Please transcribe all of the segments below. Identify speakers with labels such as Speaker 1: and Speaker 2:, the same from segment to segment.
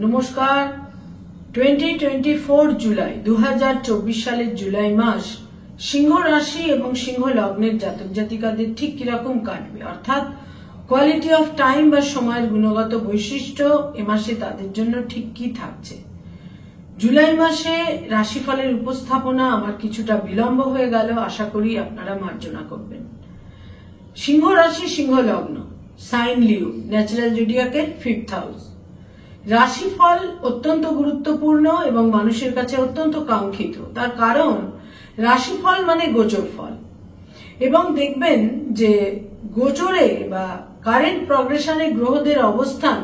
Speaker 1: নমস্কার। 2024 জুলাই 2024 সালের জুলাই মাস সিংহ রাশি এবং সিংহ লগ্নের জাতক জাতিকাদের ঠিক কিরকম কাটবে, অর্থাৎ কোয়ালিটি অফ টাইম বা সময়ের গুণগত বৈশিষ্ট্য এ মাসে তাদের জন্য ঠিক কি থাকছে। জুলাই মাসে রাশিফলের উপস্থাপনা আমার কিছুটা বিলম্ব হয়ে গেল, আশা করি আপনারা মার্জনা করবেন। সিংহ রাশি সিংহ লগ্ন, সাইন লিও, ন্যাচারাল জোডিয়াকের 5th হাউস। রাশিফল অত্যন্ত গুরুত্বপূর্ণ এবং মানুষের কাছে অত্যন্ত কাঙ্ক্ষিত। তার কারণ রাশিফল মানে গোচর ফল, এবং দেখবেন যে গোচরে বা কারেন্ট প্রগ্রেশনে গ্রহদের অবস্থান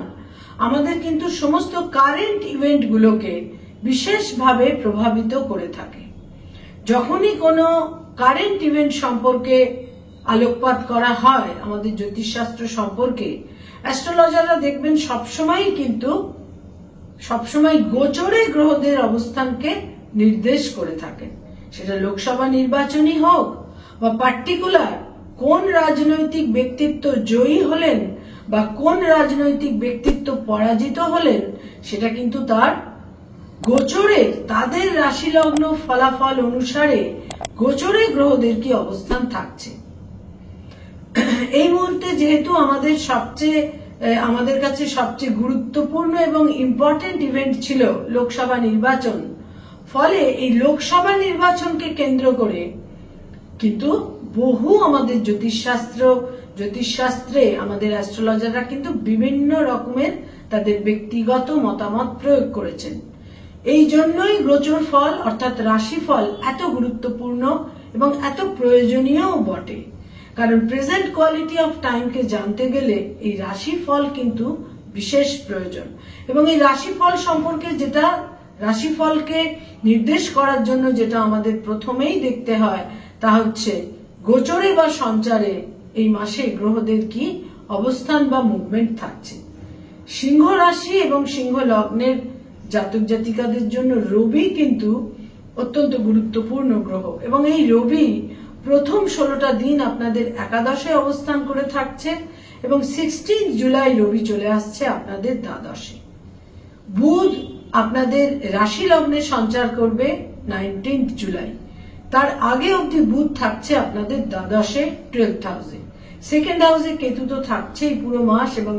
Speaker 1: আমাদের কিন্তু সমস্ত কারেন্ট ইভেন্টগুলোকে বিশেষভাবে প্রভাবিত করে থাকে। যখনই কোনো কারেন্ট ইভেন্ট সম্পর্কে আলোকপাত করা হয় আমাদের জ্যোতিষশাস্ত্র সম্পর্কে, অ্যাস্ট্রোলজাররা দেখবেন সবসময় গোচরে গ্রহদের অবস্থানকে নির্দেশ করে থাকেন। সেটা লোকসভা নির্বাচনই হোক বা পার্টিকুলার কোন রাজনৈতিক ব্যক্তিত্ব জয়ী হলেন বা কোন রাজনৈতিক ব্যক্তিত্ব পরাজিত হলেন, সেটা কিন্তু তার গোচরে তাদের রাশি লগ্ন ফলাফল অনুসারে গোচরে গ্রহদের কি অবস্থান থাকছে। এই মুহূর্তে যেহেতু আমাদের কাছে সবচেয়ে গুরুত্বপূর্ণ এবং ইম্পর্টেন্ট ইভেন্ট ছিল লোকসভা নির্বাচন, ফলে এই লোকসভা নির্বাচনকে কেন্দ্র করে কিন্তু বহু আমাদের জ্যোতিষশাস্ত্রে আমাদের অ্যাস্ট্রোলজাররা কিন্তু বিভিন্ন রকমের তাদের ব্যক্তিগত মতামত প্রয়োগ করেছেন। এই জন্যই গোচর ফল অর্থাৎ রাশিফল এত গুরুত্বপূর্ণ এবং এত প্রয়োজনীয় বটে। কারণ প্রেজেন্ট কোয়ালিটি অফ টাইমকে জানতে গেলে এই রাশিফল কিন্তু বিশেষ প্রয়োজন। এবং এই রাশিফল সম্পর্কে রাশিফলকে নির্দেশ করার জন্য যেটা আমাদের প্রথমেই দেখতে হয় তা হচ্ছে গোচরে বা সঞ্চারে এই মাসে গ্রহদের কি অবস্থান বা মুভমেন্ট থাকছে। সিংহ রাশি এবং সিংহ লগ্নের জাতক জাতিকাদের জন্য রবি কিন্তু অত্যন্ত গুরুত্বপূর্ণ গ্রহ, এবং এই রবি প্রথম 16টা দিন আপনাদের একাদশে অবস্থান করে থাকছে এবং 16 জুলাই রবি চলে আসছে আপনাদের দ্বাদশে। বুধ আপনাদের রাশি লগ্নে সঞ্চার করবে 19 জুলাই। তার আগে অবধি বুধ থাকছে আপনাদের দ্বাদশে 12th হাউসে। সেকেন্ড হাউসে কেতু তো থাকছেই পুরো মাস, এবং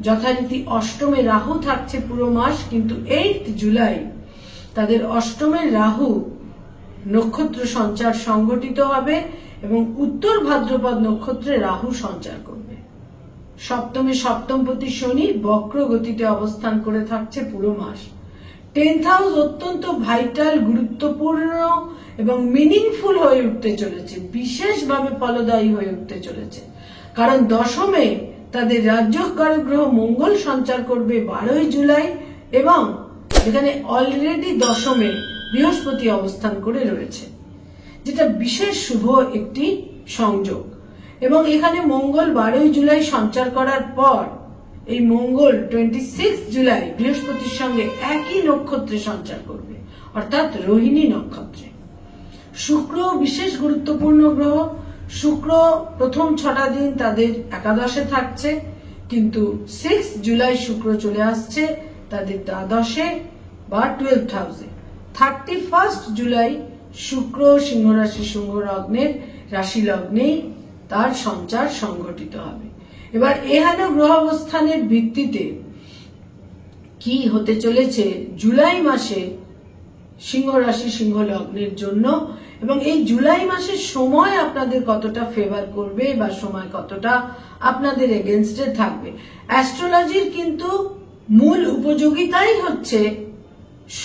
Speaker 1: যথারীতি অষ্টমে রাহু থাকছে পুরো মাস। কিন্তু 8th জুলাই তাদের অষ্টমে রাহু নক্ষত্র সঞ্চার সংঘটিত হবে এবং উত্তর ভাদ্রপদ নক্ষত্রে রাহু সঞ্চার করবে। সপ্তমে সপ্তমপতি শনি বক্র গতিতে অবস্থান করে থাকছে পুরো মাস। 10th হাউস অত্যন্ত ভাইটাল, গুরুত্বপূর্ণ এবং মিনিংফুল হয়ে উঠতে চলেছে, বিশেষভাবে ফলদায়ী হয়ে উঠতে চলেছে। কারণ দশমে তাদের রাজ্যকারক গ্রহ মঙ্গল সঞ্চার করবে 12ই জুলাই, এবং এখানে অলরেডি দশমে বৃহস্পতি অবস্থান করে রয়েছে, যেটা বিশেষ শুভ একটি সংযোগ। এবং এখানে মঙ্গল 12ই জুলাই সঞ্চার করার পর এই মঙ্গল 26 জুলাই বৃহস্পতির সঙ্গে একই নক্ষত্রে সঞ্চার করবে, অর্থাৎ রোহিণী নক্ষত্রে। শুক্র বিশেষ গুরুত্বপূর্ণ গ্রহ। শুক্র প্রথম 6টা দিন তাদের একাদশে থাকছে, কিন্তু 6 জুলাই শুক্র চলে আসছে তাদের দ্বাদশে বা 12th হাউসে। 31 জুলাই শুক্র সিংহ রাশি সিংহ লগ্নের রাশি লগ্নেই তার সঞ্চার সংঘটিত হবে। এবার এহেন গ্রহ অবস্থানের ভিত্তিতে কি হতে চলেছে জুলাই মাসে সিংহ রাশি সিংহ লগ্নের জন্য, এবং এই জুলাই মাসের সময় আপনাদের কতটা ফেভার করবে বা সময় কতটা আপনাদের এগেনস্টে থাকবে। অ্যাস্ট্রোলজির কিন্তু মূল উপযোগিতাই হচ্ছে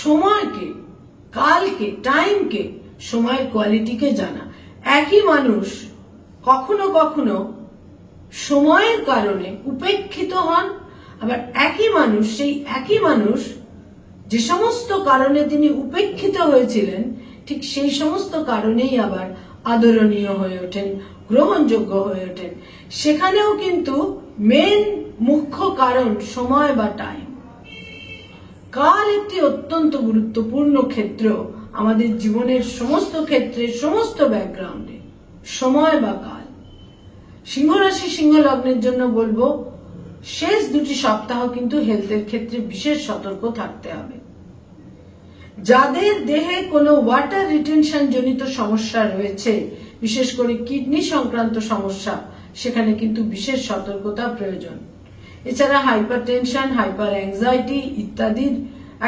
Speaker 1: সময়কে, কালকে, টাইমকে, সময়ের কোয়ালিটিকে জানা। একই মানুষ কখনো কখনো সময়ের কারণে উপেক্ষিত হন, আবার সেই একই মানুষ যে সমস্ত কারণে তিনি উপেক্ষিত হয়েছিলেন ঠিক সেই সমস্ত কারণেই আবার আদরণীয় হয়ে ওঠেন, গ্রহণযোগ্য হয়ে ওঠেন। সেখানেও কিন্তু মুখ্য কারণ সময় বা টাইম। কাল একটি অত্যন্ত গুরুত্বপূর্ণ ক্ষেত্র আমাদের জীবনের সমস্ত ক্ষেত্রে, সমস্ত ব্যাকগ্রাউন্ডে। সময় বা কাল সিংহ রাশি সিংহ লগ্নের জন্য বলবো শেষ দুটি সপ্তাহ কিন্তু হেলথের ক্ষেত্রে বিশেষ সতর্ক থাকতে হবে। যাদের দেহে কোনো ওয়াটার রিটেনশন জনিত সমস্যা রয়েছে, বিশেষ করে কিডনি সংক্রান্ত সমস্যা, সেখানে কিন্তু বিশেষ সতর্কতা প্রয়োজন। এছাড়া হাইপারটেনশন, হাইপার অ্যাংজাইটি ইত্যাদির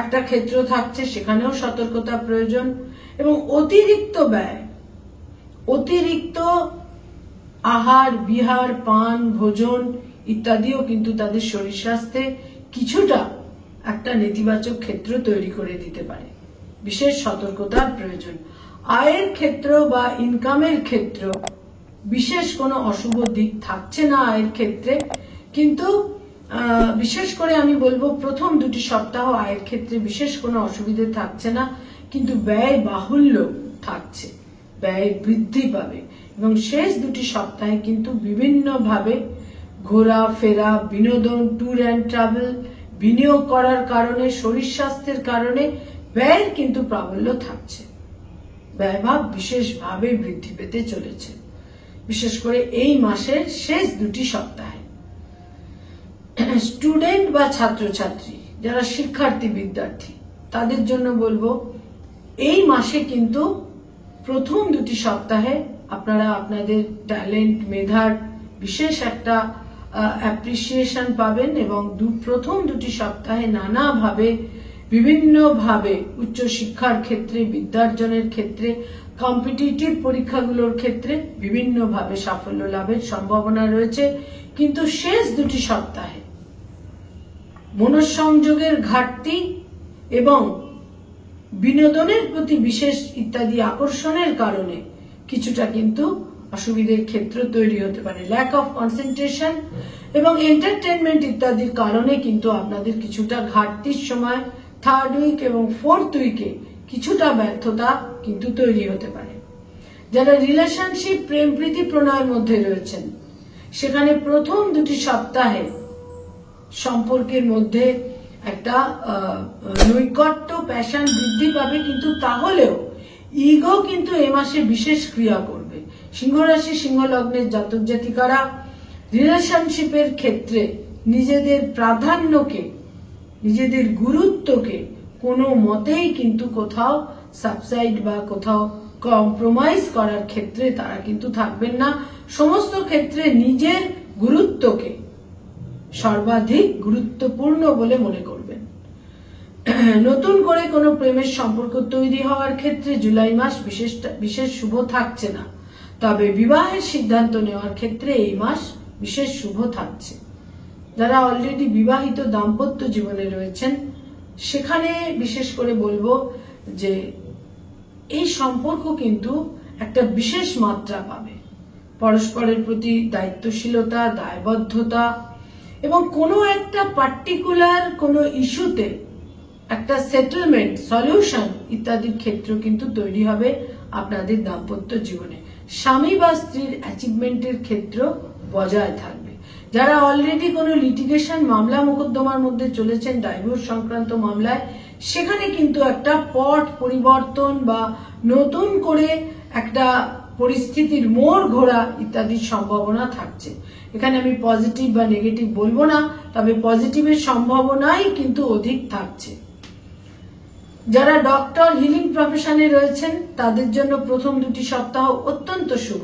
Speaker 1: একটা ক্ষেত্র থাকছে, সেখানেও সতর্কতা প্রয়োজন। এবং অতিরিক্ত ব্যয়, অতিরিক্ত আহার বিহার, পান, ভোজন ইত্যাদিও কিন্তু তাদের শরীর স্বাস্থ্যে কিছুটা একটা নেতিবাচক ক্ষেত্র তৈরি করে দিতে পারে। বিশেষ সতর্কতার প্রয়োজন। আয়ের ক্ষেত্র বা ইনকামের ক্ষেত্র বিশেষ কোনো অশুভ দিক থাকছে না আয়ের ক্ষেত্রে, কিন্তু বিশেষ করে আমি বলবো প্রথম দুটি সপ্তাহ আয়ের ক্ষেত্রে বিশেষ কোনো অসুবিধে থাকছে না, কিন্তু ব্যয় বাহুল্য থাকছে, ব্যয় বৃদ্ধি পাবে। এবং শেষ দুটি সপ্তাহে কিন্তু বিভিন্নভাবে ঘোরা ফেরা, বিনোদন, ট্যুর অ্যান্ড ট্রাভেল, বিনিয়োগ করার কারণে, শরীর স্বাস্থ্যের কারণে ব্যয়ের কিন্তু প্রাবল্য থাকছে। ব্যয়ভাব বিশেষভাবে বৃদ্ধি পেতে চলেছে, বিশেষ করে এই মাসের শেষ দুটি সপ্তাহে। স্টুডেন্ট বা ছাত্রছাত্রী যারা শিক্ষার্থী বিদ্যার্থী, তাদের জন্য বলবো এই মাসে কিন্তু প্রথম দুটি সপ্তাহে আপনারা আপনাদের ট্যালেন্ট, মেধার বিশেষ একটা অ্যাপ্রিসিয়েশন পাবেন। এবং প্রথম দুটি সপ্তাহে নানাভাবে বিভিন্নভাবে উচ্চশিক্ষার ক্ষেত্রে, বিদ্যার্জনের ক্ষেত্রে, কম্পিটিটিভ পরীক্ষাগুলোর ক্ষেত্রে বিভিন্নভাবে সাফল্য লাভের সম্ভাবনা রয়েছে। কিন্তু শেষ দুটি সপ্তাহে মনঃসংযোগের ঘাটতি এবং বিনোদনের প্রতি বিশেষ ইত্যাদি আকর্ষণের কারণে কিছুটা কিন্তু অসুবিধার ক্ষেত্র তৈরি হতে পারে। ল্যাক অফ কনসেন্ট্রেশন এবং এন্টারটেনমেন্ট ইত্যাদির কারণে কিন্তু আপনাদের কিছুটা ঘাটতির সময় থার্ড উইক এবং ফোর্থ উইকে কিছুটা ব্যর্থতা কিন্তু তৈরি হতে পারে। যারা রিলেশনশিপ, প্রেম প্রীতি প্রণয়ের মধ্যে রয়েছেন, সেখানে প্রথম দুটি সপ্তাহে সম্পর্কের মধ্যে একটা নৈকট্য, প্যাশন বৃদ্ধি পাবে, কিন্তু তাহলেও ইগো কিন্তু এ মাসে বিশেষ ক্রিয়া করবে। সিংহ রাশি, সিংহ লগ্নের জাতক জাতিকারা রিলেশনশিপের ক্ষেত্রে নিজেদের প্রাধান্যকে, নিজেদের গুরুত্বকে কোনো মতেই কিন্তু কোথাও সাবসাইড বা কোথাও কম্প্রোমাইজ করার ক্ষেত্রে তারা কিন্তু থাকবেন না। সমস্ত ক্ষেত্রে নিজের গুরুত্বকে সর্বাধিক গুরুত্বপূর্ণ বলে মনে করবেন। নতুন করে কোনো প্রেমের সম্পর্ক তৈরি হওয়ার ক্ষেত্রে জুলাই মাস বিশেষ শুভ থাকছে না, তবে বিবাহের সিদ্ধান্ত নেওয়ার ক্ষেত্রে এই মাস বিশেষ শুভ থাকছে। যারা অলরেডি বিবাহিত দাম্পত্য জীবনে রয়েছেন, সেখানে বিশেষ করে বলবো যে এই সম্পর্ক কিন্তু একটা বিশেষ মাত্রা পাবে। পরস্পরের প্রতি দায়িত্বশীলতা, দায়বদ্ধতা এবং কোনো একটা পার্টিকুলার কোনো ইস্যুতে একটা সেটেলমেন্ট, সলিউশন ইত্যাদির ক্ষেত্র কিন্তু তৈরি হবে আপনাদের দাম্পত্য জীবনে। স্বামী বা স্ত্রীর অ্যাচিভমেন্টের ক্ষেত্র বজায় থাকবে। যারা অলরেডি কোনো লিটিগেশন, মামলা মোকদ্দমার মধ্যে চলেছেন, ডাইভোর্স সংক্রান্ত মামলায়, সেখানে কিন্তু একটা পট পরিবর্তন বা নতুন করে একটা পরিস্থিতির মোড় ঘোরা ইত্যাদির সম্ভাবনা থাকছে। এখানে আমি পজিটিভ বা নেগেটিভ বলবো না, তবে পজিটিভের সম্ভাবনাই কিন্তু অধিক থাকছে। যারা ডক্টর, হিলিং প্রফেশনে রয়েছেন, তাদের জন্য প্রথম দুটি সপ্তাহ অত্যন্ত শুভ,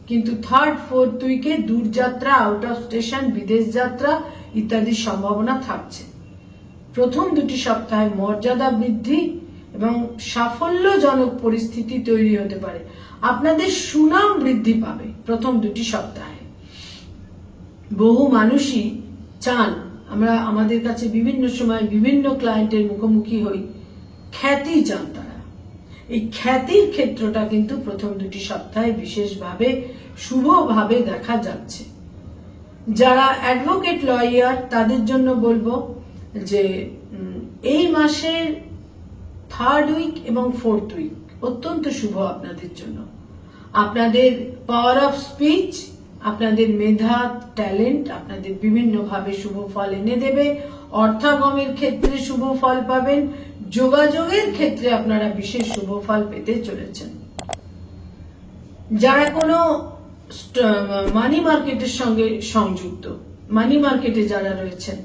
Speaker 1: কিন্তু থার্ড ফোর্থ উইকে দূরযাত্রা, আউট অফ স্টেশন, বিদেশ যাত্রা ইত্যাদির সম্ভাবনা থাকছে। প্রথম দুটি সপ্তাহে মর্যাদা বৃদ্ধি এবং সাফল্যজনক পরিস্থিতি তৈরি হতে পারে। আপনাদের সুনাম বৃদ্ধি পাবে প্রথম দুটি সপ্তাহে। বহু মানুষই চান, আমরা আমাদের কাছে বিভিন্ন সময় বিভিন্ন ক্লায়েন্টের মুখোমুখি হই, খ্যাতি চান তারা। এই খ্যাতির ক্ষেত্রটা কিন্তু প্রথম দুটি সপ্তাহে বিশেষভাবে শুভভাবে দেখা যাচ্ছে। যারা অ্যাডভোকেট, লয়ার, তাদের জন্য বলবো যে এই মাসের থার্ড উইক এবং ফোর্থ উইক অত্যন্ত শুভ আপনাদের জন্য। আপনাদের পাওয়ার অফ স্পিচ, আপনাদের মেধা, ট্যালেন্ট আপনাদের বিভিন্নভাবে শুভ ফল এনে দেবে। অর্থাগমের ক্ষেত্রে শুভ ফল পাবেন। যোগাযোগের ক্ষেত্রে আপনারা বিশেষ শুভ ফল পেতে চলেছেন। যারা কোনো মানি মার্কেটের সঙ্গে সংযুক্ত, মানি মার্কেটে যারা রয়েছেন,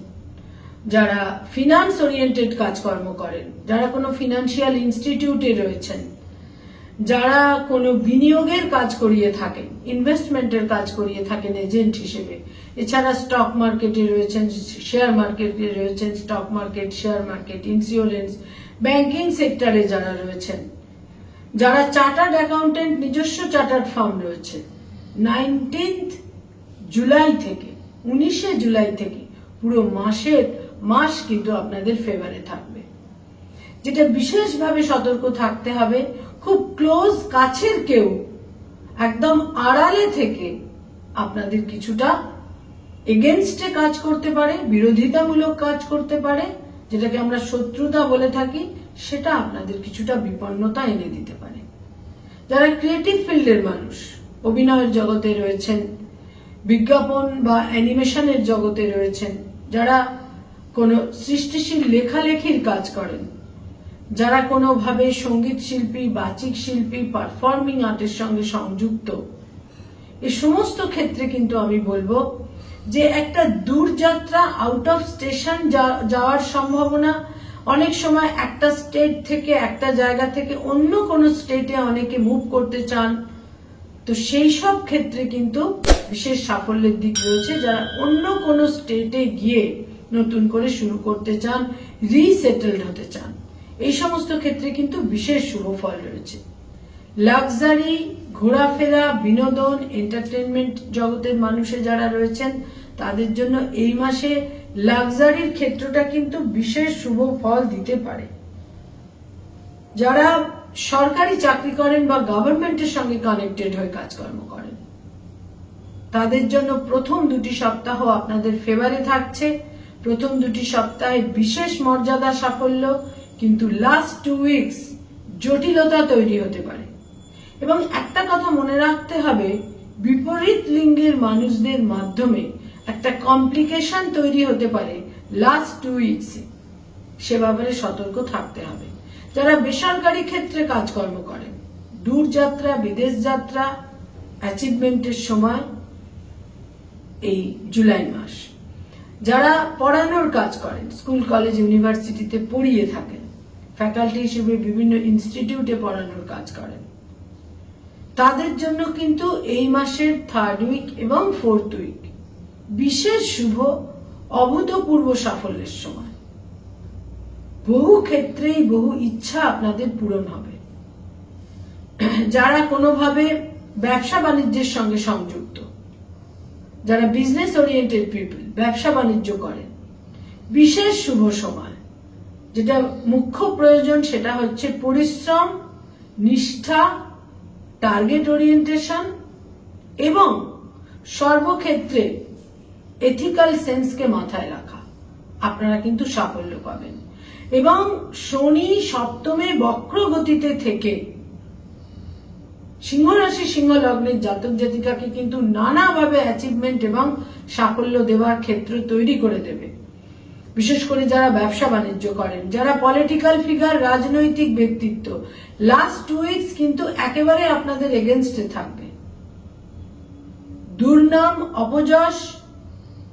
Speaker 1: যারা ফিনান্স ওরিয়েন্টেড কাজকর্ম করেন, যারা কোনো ফিনান্সিয়াল ইনস্টিটিউটে রয়েছেন, যারা কোনো বিনিয়োগের কাজ করিয়ে থাকেন, ইনভেস্টমেন্টের কাজ করিয়ে থাকেন এজেন্ট হিসেবে, এছাড়া স্টক মার্কেটে রয়েছেন, শেয়ার মার্কেটে রয়েছেন, stock market, share market, insurance, banking সেক্টরে যারা রয়েছেন, যারা চার্টার্ড অ্যাকাউন্টেন্ট নিজস্ব চার্টার্ড ফার্ম রয়েছে, 19 জুলাই থেকে 19 জুলাই থেকে পুরো মাস কিন্তু আপনাদের ফেভারে থাকবে। যেটা বিশেষভাবে সতর্ক থাকতে হবে, খুব ক্লোজ কাছের কেউ একদম আড়ালে থেকে আপনাদের কিছুটা এগেনস্টে কাজ করতে পারে, বিরোধিতামূলক কাজ করতে পারে, যেটাকে আমরা শত্রুতা বলে থাকি, সেটা আপনাদের কিছুটা বিপন্নতা এনে দিতে পারে। যারা ক্রিয়েটিভ ফিল্ডের মানুষ, অভিনয়ের জগতে রয়েছেন, বিজ্ঞাপন বা অ্যানিমেশনের জগতে রয়েছেন, যারা কোনো সৃষ্টিশীল লেখালেখির কাজ করেন, যারা কোনোভাবে সঙ্গীত শিল্পী, বাচিক শিল্পী, পারফর্মিং আর্টের সঙ্গে সংযুক্ত, এই সমস্ত ক্ষেত্রে কিন্তু আমি বলবো যে একটা দূরযাত্রা, আউট অফ স্টেশন যাওয়ার সম্ভাবনা, অনেক সময় একটা স্টেট থেকে, একটা জায়গা থেকে অন্য কোনো স্টেটে অনেকে মুভ করতে চান, তো সেই সব ক্ষেত্রে কিন্তু বিশেষ সাফল্যের দিক রয়েছে। যারা অন্য কোনো স্টেটে গিয়ে নতুন করে শুরু করতে চান, রিসেটেলড হতে চান, এই সমস্ত ক্ষেত্রে কিন্তু বিশেষ শুভ ফল রয়েছে। লাক্সারি, ঘোরাফেরা, বিনোদন, এন্টারটেনমেন্ট জগতের মানুষে যারা রয়েছেন, তাদের জন্য এই মাসে লাক্সারির ক্ষেত্রটা কিন্তু বিশেষ শুভ ফল দিতে পারে। যারা সরকারি চাকরি করেন বা গভর্নমেন্টের সঙ্গে কানেক্টেড হয়ে কাজকর্ম করেন, তাদের জন্য প্রথম 2টি সপ্তাহ আপনাদের ফেভারে থাকছে। প্রথম 2টি সপ্তাহে বিশেষ মর্যাদা, সাফল্য, কিন্তু লাস্ট 2 উইকস জটিলতা তৈরি হতে পারে। এবং একটা কথা মনে রাখতে হবে, বিপরীত লিঙ্গের মানুষদের মাধ্যমে একটা কমপ্লিকেশন তৈরি হতে পারে লাস্ট 2 উইকসে, সে ব্যাপারে সতর্ক থাকতে হবে। যারা বেসরকারি ক্ষেত্রে কাজকর্ম করেন, দূরযাত্রা, বিদেশ যাত্রা, অ্যাচিভমেন্টের সময় এই জুলাই মাস। যারা পড়ানোর কাজ করেন, স্কুল, কলেজ, ইউনিভার্সিটিতে পড়িয়ে থাকেন, ফ্যাকাল্টি হিসেবে বিভিন্ন ইনস্টিটিউটে পড়ানোর কাজ করেন, তাদের জন্য কিন্তু এই মাসের 3rd উইক এবং 4th উইক বিশেষ শুভ, অভূতপূর্ব সাফল্যের সময়। বহু ক্ষেত্রেই বহু ইচ্ছা আপনাদের পূরণ হবে। যারা কোনোভাবে ব্যবসা বাণিজ্যের সঙ্গে সংযুক্ত, যারা বিজনেস ওরিয়েন্টেড পিপল, ব্যবসা বাণিজ্য করেন, বিশেষ শুভ সময়। যেটা মুখ্য প্রয়োজন সেটা হচ্ছে পরিশ্রম, নিষ্ঠা, টার্গেট ওরিয়েন্টেশন এবং সর্বক্ষেত্রে এথিক্যাল সেন্সকে মাথায় রাখা। আপনারা কিন্তু সাফল্য পাবেন। এবং শনি সপ্তমে বক্র গতিতে থেকে সিংহ রাশি, সিংহ লগ্নের জাতক জাতিকাকে কিন্তু নানাভাবে অ্যাচিভমেন্ট এবং সাফল্য দেওয়ার ক্ষেত্র তৈরি করে দেবে। বিশেষ করে যারা ব্যবসা বাণিজ্য করেন, যারা পলিটিক্যাল ফিগার, রাজনৈতিক ব্যক্তিত্ব, লাস্ট 2 উইকস কিন্তু একেবারে আপনাদের এগেনস্টে থাকবে। দুর্নাম, অপযশ,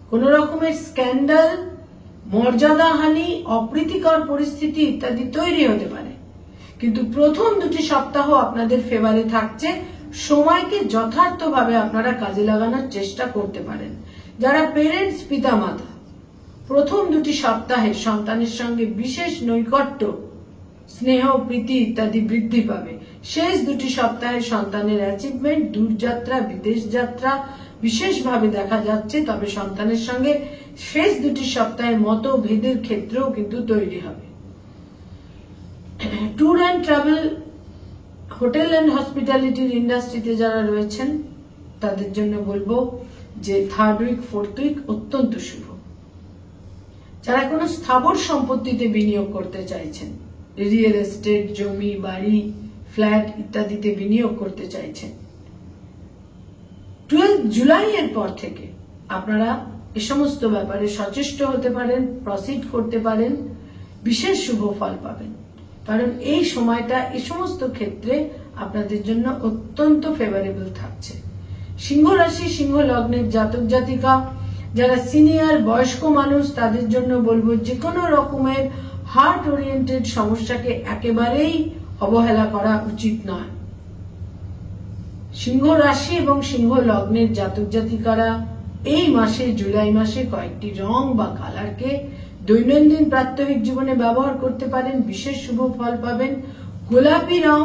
Speaker 1: কোন রকমের স্ক্যান্ডাল, মর্যাদাহানি, অপ্রীতিকর পরিস্থিতি ইত্যাদি তৈরি হতে পারে। কিন্তু প্রথম 2টি সপ্তাহ আপনাদের ফেভারে থাকছে। সময়কে যথার্থভাবে আপনারা কাজে লাগানোর চেষ্টা করতে পারেন। যারা পেরেন্টস, পিতামাতা, প্রথম 2টি সপ্তাহে সন্তানের সঙ্গে বিশেষ নৈকট্য, স্নেহ, প্রীতি ইত্যাদি বৃদ্ধি পাবে। শেষ 2টি সপ্তাহে সন্তানের অ্যাচিভমেন্ট, দূরযাত্রা, বিদেশ যাত্রা বিশেষভাবে দেখা যাচ্ছে। তবে সন্তানের সঙ্গে শেষ 2টি সপ্তাহে মতভেদের ক্ষেত্রেও কিন্তু তৈরি হবে। Tour and travel, hotel and হসপিটালিটির ইন্ডাস্ট্রিতে যারা রয়েছেন, তাদের জন্য বলবো যে 3rd উইক, 4th উইক অত্যন্ত শুভ। যারা কোনো স্থাবর সম্পত্তিতে বিনিয়োগ করতে চাইছেন, রিয়েল এস্টেট, জমি, বাড়ি, ফ্ল্যাট ইত্যাদিতে বিনিয়োগ করতে চাইছেন, 12 জুলাই এর পর থেকে আপনারা এ সমস্ত ব্যাপারে সচেষ্ট হতে পারেন, প্রসিড করতে পারেন, বিশেষ শুভ ফল পাবেন। কারণ এই সময়টা এই সমস্ত ক্ষেত্রে আপনাদের জন্য অত্যন্ত ফেভারেবল থাকছে। সিংহ রাশি, সিংহ লগ্নের জাতক জাতিকা যারা সিনিয়র বয়স্ক মানুষ তাদের জন্য বলবো যে কোনো রকমের হার্ট ওরিয়েন্টেড সমস্যাকে একেবারেই অবহেলা করা উচিত নয়। সিংহ রাশি এবং সিংহ লগ্নের জাতক জাতিকারা এই মাসে, জুলাই মাসে কয়েকটি রং বা কালারকে দৈনন্দিন প্রাত্যহিক জীবনে ব্যবহার করতে পারেন, বিশেষ শুভ ফল পাবেন। গোলাপি রং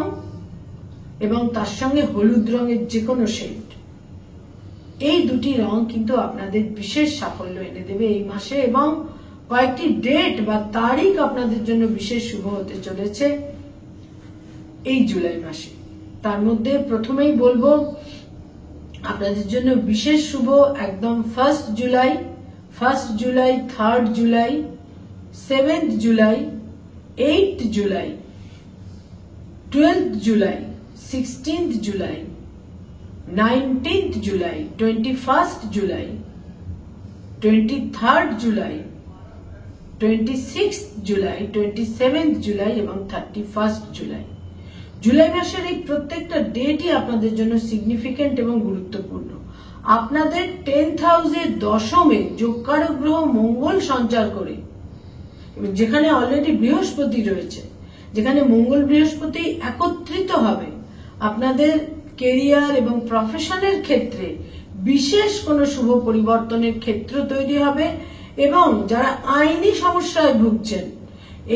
Speaker 1: এবং তার সঙ্গে হলুদ রঙের যে কোনো শেড, এই দুটি রং কিন্তু আপনাদের বিশেষ সাফল্য এনে দেবে এই মাসে, এবং কয়েকটি ডেট বা তারিখ আপনাদের জন্য বিশেষ শুভ হতে চলেছে এই জুলাই মাসে। তার মধ্যে প্রথমেই বলবো আপনাদের জন্য বিশেষ শুভ একদম 1 জুলাই, 3 জুলাই, 7 জুলাই, 8 জুলাই, 12 জুলাই, 16 জুলাই, 19 জুলাই, 21 জুলাই, 23 জুলাই, 26 জুলাই, 27 জুলাই এবং 31 জুলাই। জুলাই মাসের এই প্রত্যেকটা ডেটই আপনাদের জন্য সিগনিফিকেন্ট এবং গুরুত্বপূর্ণ। আপনাদের 10th হাউসে দশমে যোগকারক গ্রহ মঙ্গল সঞ্চার করে, এবং যেখানে অলরেডি বৃহস্পতি রয়েছে, যেখানে মঙ্গল বৃহস্পতি একত্রিত হবে, আপনাদের কেরিয়ার এবং প্রফেশনের ক্ষেত্রে বিশেষ কোনো শুভ পরিবর্তনের ক্ষেত্র তৈরি হবে। এবং যারা আইনি সমস্যায় ভুগছেন,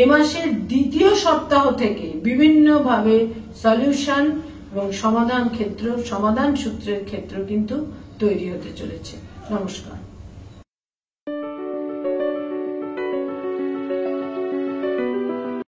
Speaker 1: এ মাসের দ্বিতীয় সপ্তাহ থেকে বিভিন্নভাবে সলিউশন এবং সমাধান সূত্রের ক্ষেত্র কিন্তু তৈরি হতে চলেছে। নমস্কার।